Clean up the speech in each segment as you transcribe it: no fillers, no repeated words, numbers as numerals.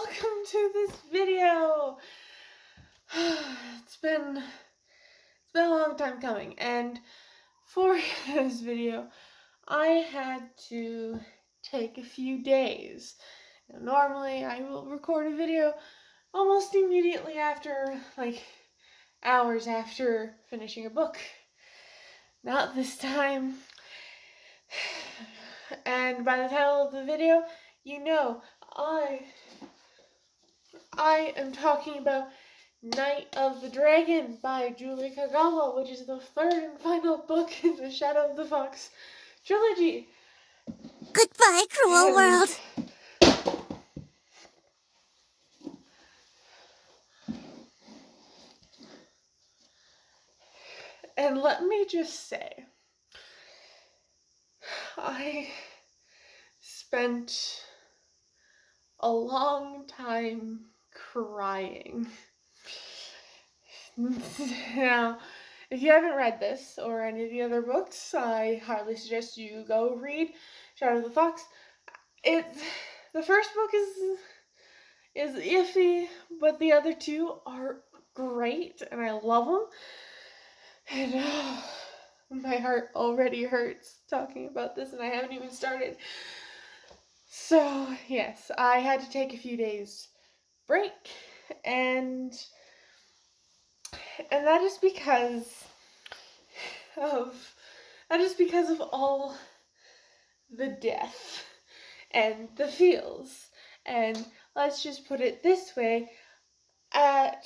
welcome to this video. It's been a long time coming, and for this video I had to take a few days. Now, normally I will record a video almost immediately after, like hours after finishing a book. Not this time. And by the title of the video, you know I am talking about Night of the Dragon by Julie Kagawa, which is the third and final book in the Shadow of the Fox trilogy. Goodbye, cruel world. And let me just say, I spent a long time crying. Now, if you haven't read this or any of the other books, I highly suggest you go read Shadow of the Fox. The first book is iffy, but the other two are great, and I love them. And my heart already hurts talking about this, and I haven't even started. So, yes, I had to take a few days break, and that is because of all the death and the feels. And let's just put it this way, at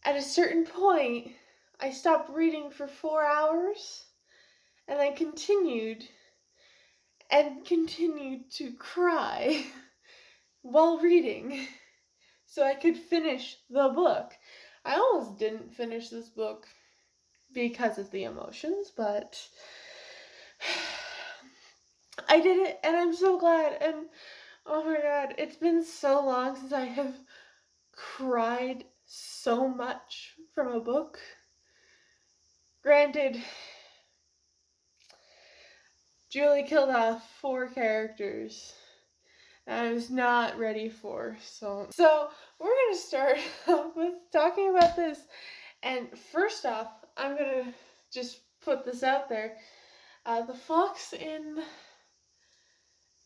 a certain point, I stopped reading for 4 hours, and I continued to cry while reading so I could finish the book. I almost didn't finish this book because of the emotions, but I did it, and I'm so glad. And oh my god, it's been so long since I have cried so much from a book. Granted, Julie killed off 4 characters I was not ready for. So we're going to start with talking about this. And first off, I'm going to just put this out there. The fox in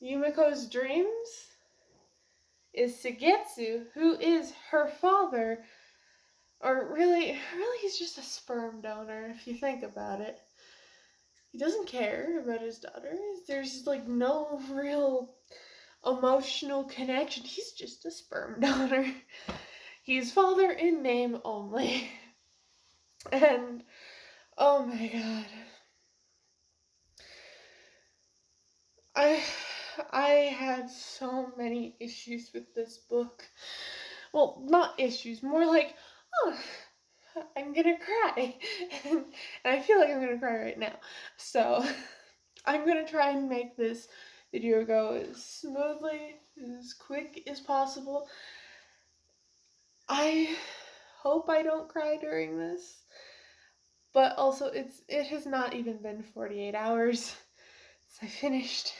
Yumiko's dreams is Sugetsu, who is her father. Or really he's just a sperm donor, if you think about it. He doesn't care about his daughter. There's like no real emotional connection. He's just a sperm donor. He's father in name only. And oh my god, I had so many issues with this book. Well, not issues, more like, oh, I'm gonna cry. And I feel like I'm gonna cry right now. So I'm gonna try and make this video go as smoothly, as quick as possible. I hope I don't cry during this, but also it has not even been 48 hours since I finished,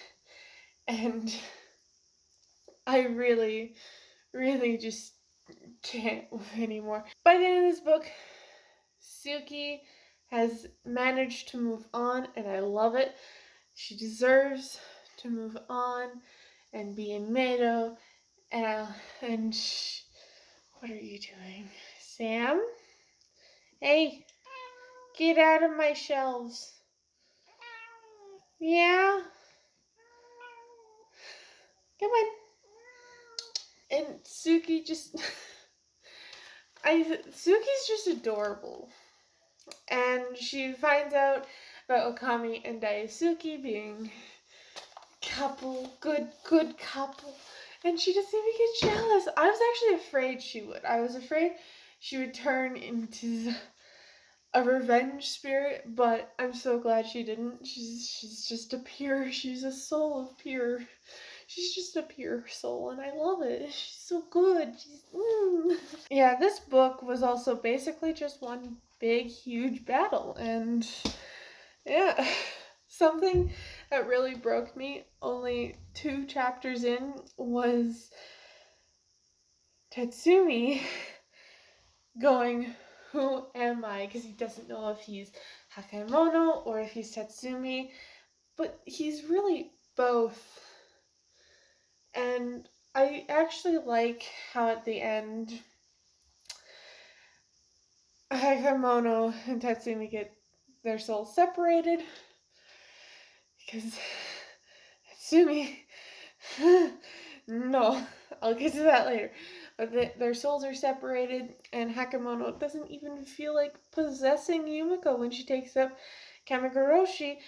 and I really just can't anymore. By the end of this book, Suki has managed to move on, and I love it. She deserves to move on and be in Meadow, and what are you doing? Sam? Hey, get out of my shelves. Yeah? Come on. And Suki just... Suki's just adorable. And she finds out about Okami and Daisuke being good couple. And she doesn't even get jealous. I was actually afraid she would. I was afraid she would turn into a revenge spirit, but I'm so glad she didn't. She's just she's a soul of pure. She's just a pure soul, and I love it. She's so good. Yeah, this book was also basically just one big, huge battle, and yeah, something that really broke me, only 2 chapters in, was Tatsumi going, "Who am I?" Because he doesn't know if he's Hakamono or if he's Tatsumi, but he's really both. And I actually like how at the end Hakamono and Tatsumi get their souls separated, because Tatsumi, no, I'll get to that later, but their souls are separated, and Hakamono doesn't even feel like possessing Yumiko when she takes up Kamigoroshi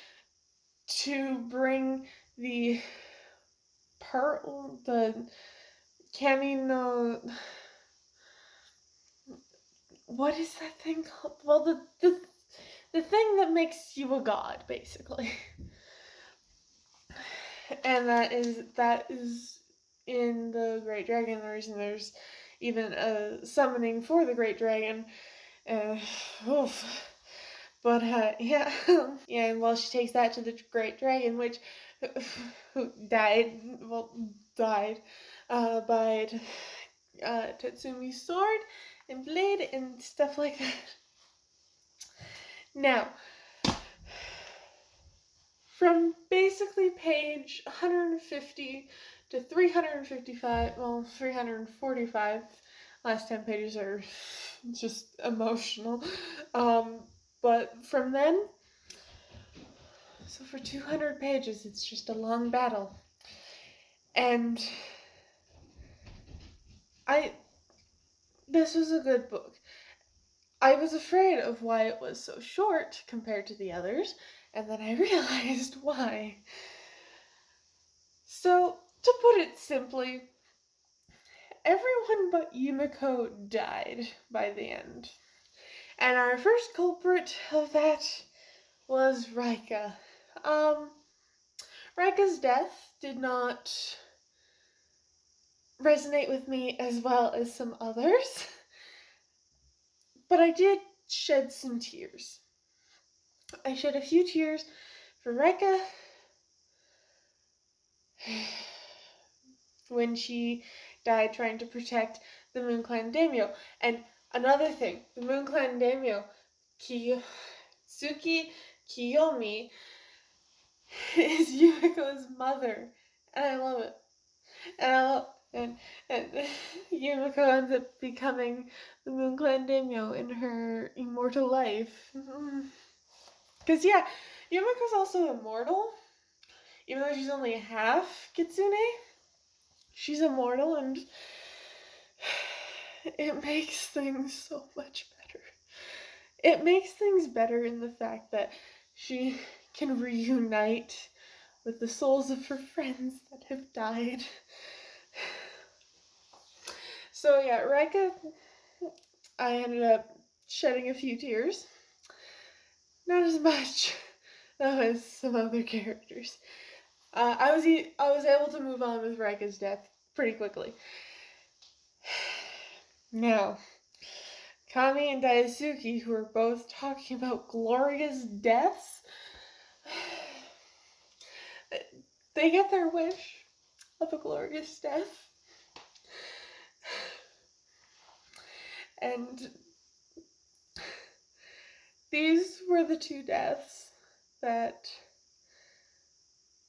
to bring the Kami no, what is that thing called? Well, the thing that makes you a god, basically. And that is in the Great Dragon. The reason there's even a summoning for the Great Dragon. Oof. But yeah, yeah. And while she takes that to the Great Dragon, which died by Tatsumi's sword and blade and stuff like that. Now, from basically page 150 to 355, well, 345, last 10 pages are just emotional, but from then, so for 200 pages, it's just a long battle, and this was a good book. I was afraid of why it was so short compared to the others, and then I realized why. So, to put it simply, everyone but Yumiko died by the end. And our first culprit of that was Rika. Rika's death did not resonate with me as well as some others, but I did shed some tears. I shed a few tears for Rika when she died trying to protect the Moon Clan Daimyo. And another thing, the Moon Clan Daimyo, Tsuki Kiyomi, is Yumiko's mother, and I love it. And Yumiko ends up becoming the Moon Clan Daimyo in her immortal life. Because yeah, Yumiko's also immortal, even though she's only half Kitsune. She's immortal, and it makes things so much better. It makes things better in the fact that she can reunite with the souls of her friends that have died. So yeah, Rika, I ended up shedding a few tears. Not as much as some other characters. I was able to move on with Rika's death pretty quickly. Now, Kami and Daisuke, who are both talking about glorious deaths, they get their wish of a glorious death. And these were the 2 deaths that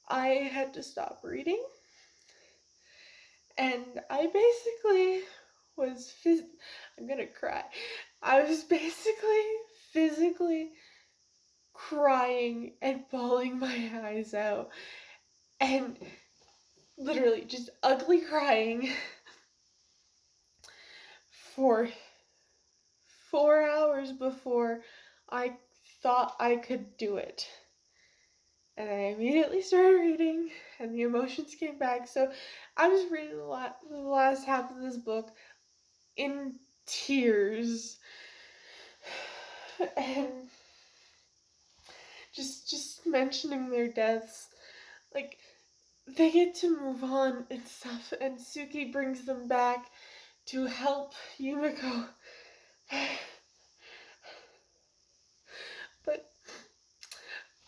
I had to stop reading. And I basically was I'm gonna cry. I was basically physically crying and bawling my eyes out. And literally just ugly crying for 4 hours before I thought I could do it. And I immediately started reading, and the emotions came back. So I was reading the last half of this book in tears. And just mentioning their deaths, like, they get to move on and stuff, and Suki brings them back to help Yumiko.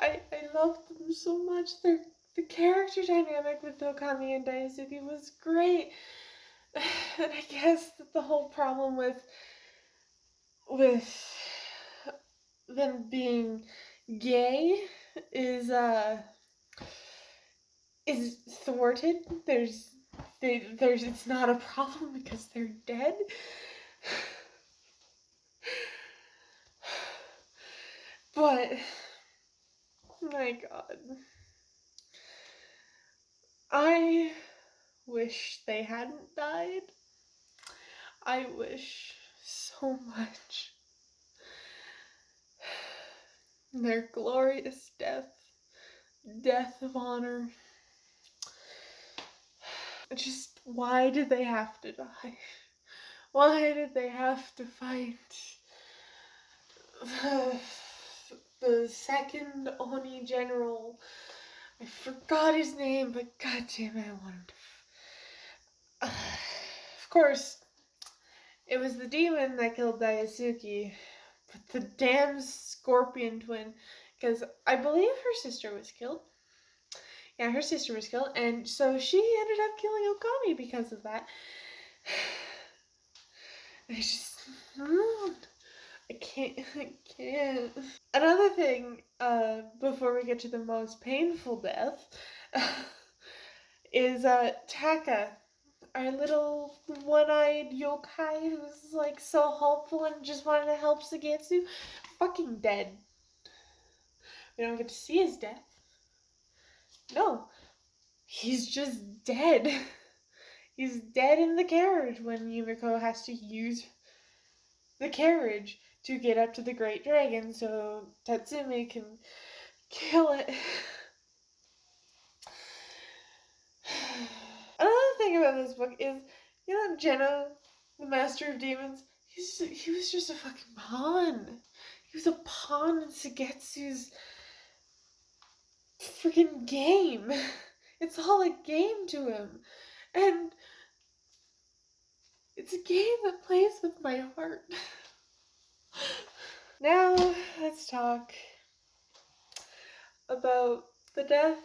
I loved them so much. The character dynamic with Okami and Daisuke was great. And I guess that the whole problem with them being gay is thwarted. There's it's not a problem because they're dead. But my God, I wish they hadn't died. I wish so much. Their glorious death of honor. Just, why did they have to die? Why did they have to fight the second Oni general? I forgot his name, but goddamn it, I want him to. Of course, it was the demon that killed Daisuke, but the damn scorpion twin, because I believe her sister was killed. Yeah, her sister was killed, and so she ended up killing Okami because of that. I can't. Another thing, before we get to the most painful death, is Taka, our little one-eyed yokai who's like so helpful and just wanted to help Sugetsu, fucking dead. We don't get to see his death. No, he's just dead. He's dead in the carriage when Yumiko has to use the carriage to get up to the Great Dragon so Tatsumi can kill it. Another thing about this book is, Jenna, the Master of Demons, he was just a fucking pawn. He was a pawn in Sugetsu's freaking game. It's all a game to him. And it's a game that plays with my heart. Now, let's talk about the death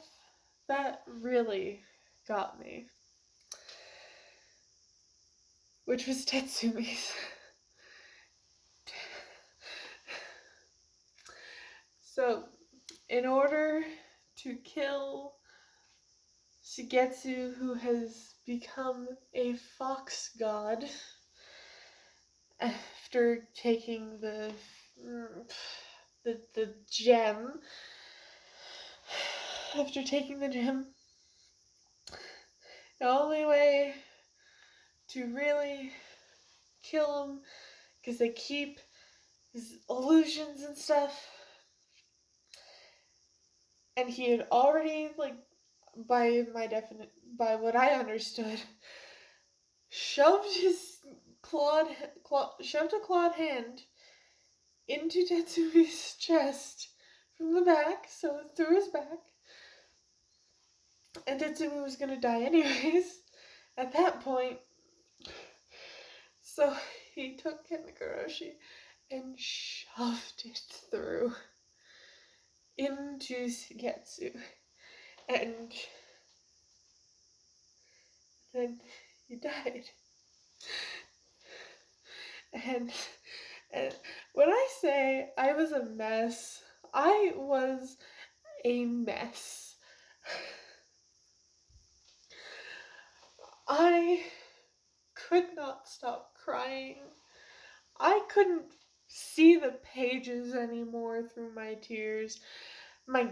that really got me, which was Tatsumi's. So, in order to kill Sugetsu, who has become a fox god after taking the gem, the only way to really kill him, because they keep his illusions and stuff, and he had already, by what I understood, shoved a clawed hand into Tatsumi's chest from the back, so through his back, and Tatsumi was gonna die anyways at that point. So he took Kenakoroshi and shoved it through into Sugetsu, and then he died. And when I say I was a mess, I was a mess. I could not stop crying. I couldn't see the pages anymore through my tears. My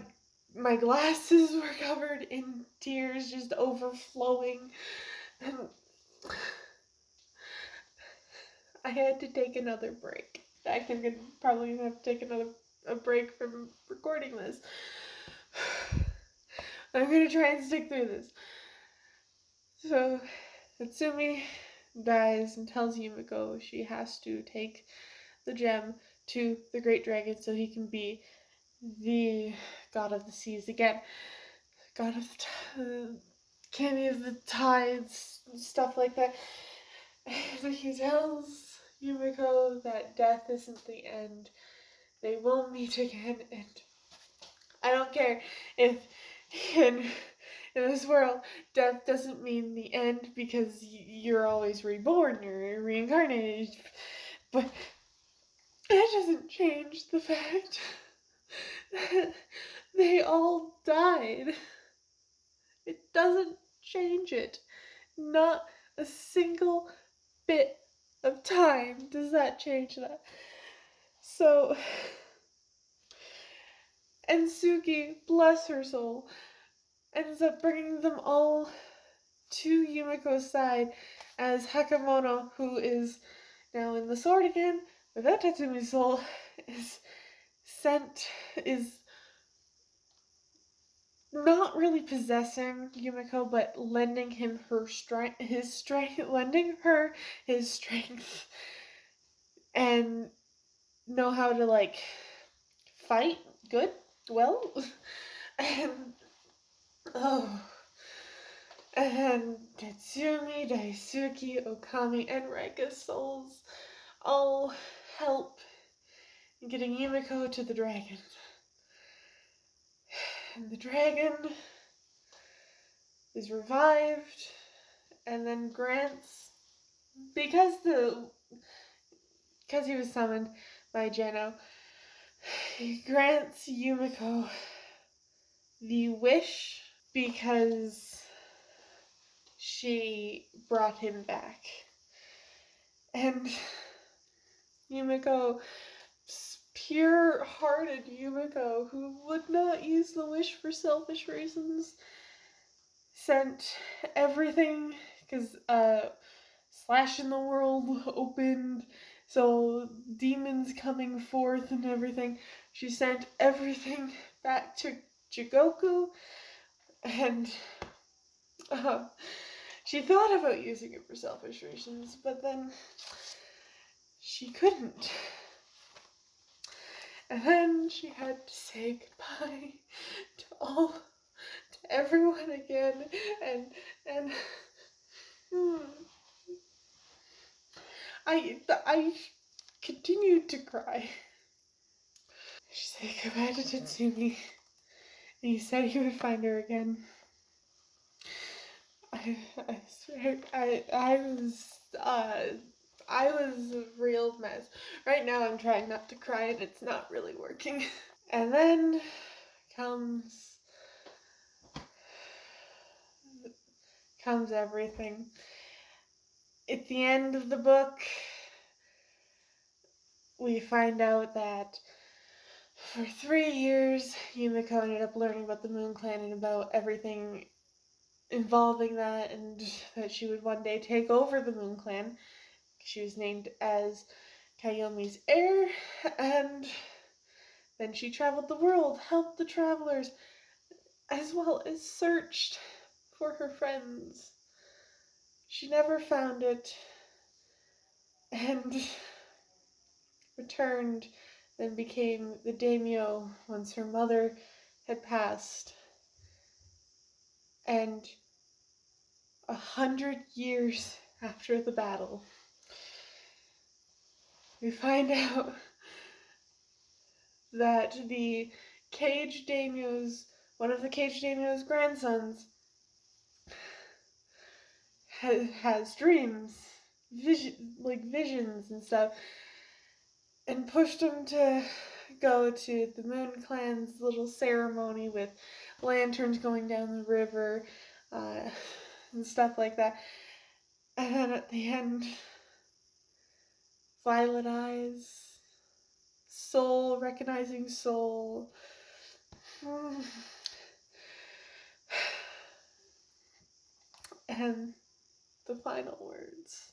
glasses were covered in tears, just overflowing. And I had to take another break. I think I'm probably gonna have to take a break from recording this. I'm gonna try and stick through this. So, Tatsumi dies and tells Yumiko she has to take the gem to the Great Dragon so he can be the god of the seas again. God of the Kami of the tides, stuff like that. And he tells Yumiko that death isn't the end. They will meet again, and I don't care if in this world death doesn't mean the end because you're always reborn, you're reincarnated, but that doesn't change the fact that they all died. It doesn't change it. Not a single bit of time does that change that. So, and Suki, bless her soul, ends up bringing them all to Yumiko's side as Hakamono, who is now in the sword again, without Tatsumi's soul, is not really possessing Yumiko, but lending him his strength, and know how to, like, fight good, well, and, and Tatsumi, Daisuke, Okami, and Reika's souls all help in getting Yumiko to the dragon. And the dragon is revived and then grants, because he was summoned by Geno, he grants Yumiko the wish because she brought him back. And Yumiko, pure-hearted Yumiko, who would not use the wish for selfish reasons, sent everything, because Slash in the World opened, so demons coming forth and everything. She sent everything back to Jigoku, and she thought about using it for selfish reasons, but then she couldn't. And then she had to say goodbye to everyone again, and I continued to cry. She said goodbye to Tatsumi, and he said he would find her again. I swear, I was a real mess. Right now I'm trying not to cry and it's not really working. And then comes everything. At the end of the book, we find out that for 3 years, Yumiko ended up learning about the Moon Clan and about everything involving that, and that she would one day take over the Moon Clan. She was named as Kayomi's heir, and then she traveled the world, helped the travelers, as well as searched for her friends. She never found it, and returned, then became the daimyo once her mother had passed. And 100 years after the battle, we find out that the cage daimyo's, one of the cage daimyo's grandsons, has dreams, visions and stuff, and pushed him to go to the Moon Clan's little ceremony with lanterns going down the river, and stuff like that. And then at the end, violet eyes, soul, recognizing soul. And the final words.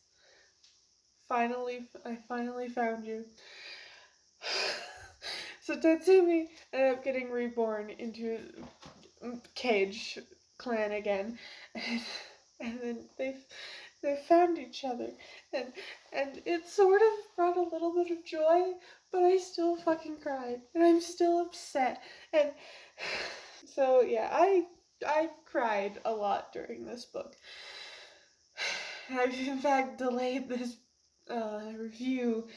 I finally found you. So Tatsumi ended up getting reborn into Cage Clan again, and then they found each other, and it sort of brought a little bit of joy, but I still fucking cried, and I'm still upset, and so yeah, I cried a lot during this book. I've in fact delayed this review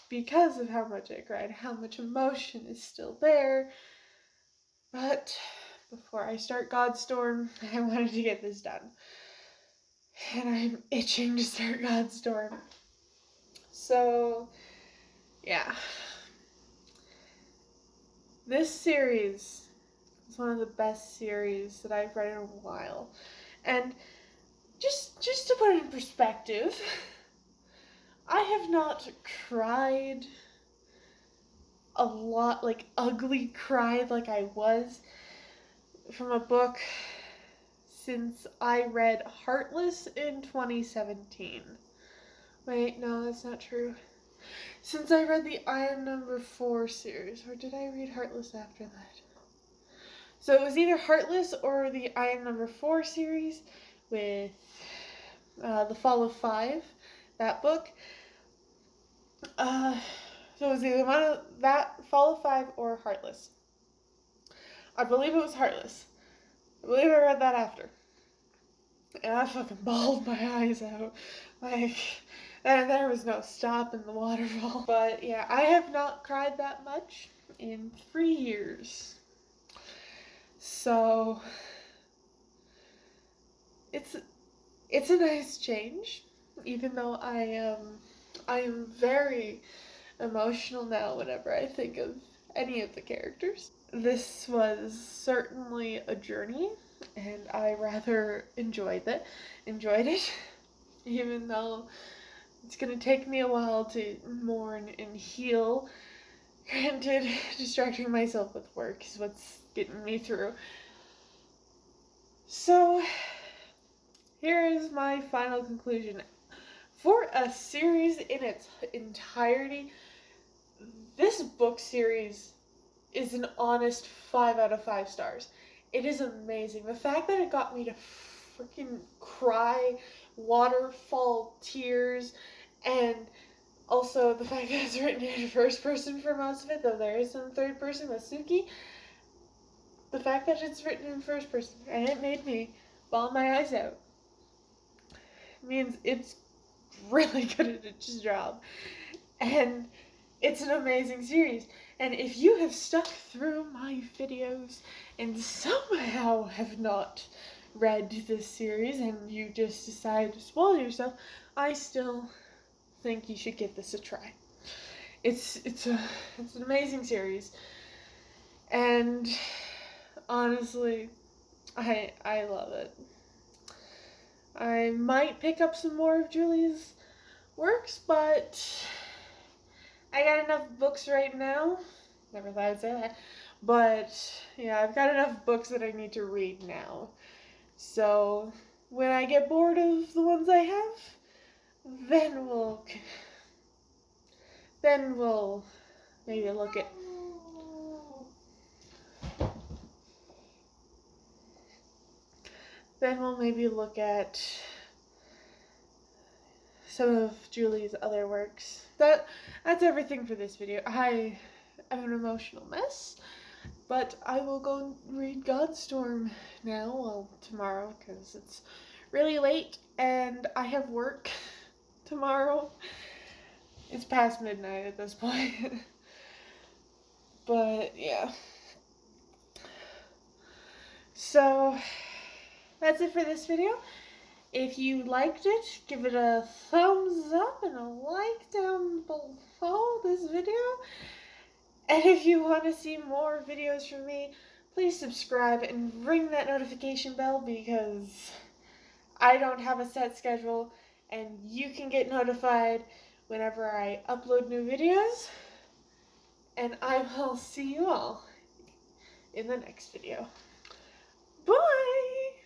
because of how much I cried, how much emotion is still there. But before I start Godstorm, I wanted to get this done. And I'm itching to start Godstorm. So, yeah. This series is one of the best series that I've read in a while. And just to put it in perspective, I have not cried a lot, like ugly cried like I was from a book since I read Heartless in 2017. Wait, no, that's not true. Since I read the I Am Number 4 series, or did I read Heartless after that? So it was either Heartless or the I Am Number 4 series with The Fall of Five, that book. So it was either one of that, Fall of Five, or Heartless. I believe it was Heartless. I believe I read that after. And I fucking bawled my eyes out. Like, and there was no stopping the waterfall. But yeah, I have not cried that much in 3 years. So it's a nice change, even though I am very emotional now whenever I think of any of the characters. This was certainly a journey, and I rather enjoyed it, even though it's gonna take me a while to mourn and heal. Granted, distracting myself with work is what's getting me through. So, here is my final conclusion. For a series in its entirety, this book series is an honest 5 out of 5 stars. It is amazing. The fact that it got me to freaking cry, waterfall tears, and also the fact that it's written in first person for most of it, though there is some third person with Suki. The fact that it's written in first person and it made me bawl my eyes out means it's really good at its job. And it's an amazing series. And if you have stuck through my videos and somehow have not read this series and you just decide to spoil yourself, I still think you should give this a try. It's an amazing series. And honestly, I love it. I might pick up some more of Julie's works, but I got enough books right now. Never thought I'd say that. But yeah, I've got enough books that I need to read now. So when I get bored of the ones I have, then we'll maybe look at some of Julie's other works. That's everything for this video. I'm an emotional mess, but I will go read Godstorm now, well, tomorrow, because it's really late and I have work tomorrow. It's past midnight at this point. But yeah. So that's it for this video. If you liked it, give it a thumbs up and a like down below this video. And if you want to see more videos from me, please subscribe and ring that notification bell, because I don't have a set schedule and you can get notified whenever I upload new videos. And I will see you all in the next video.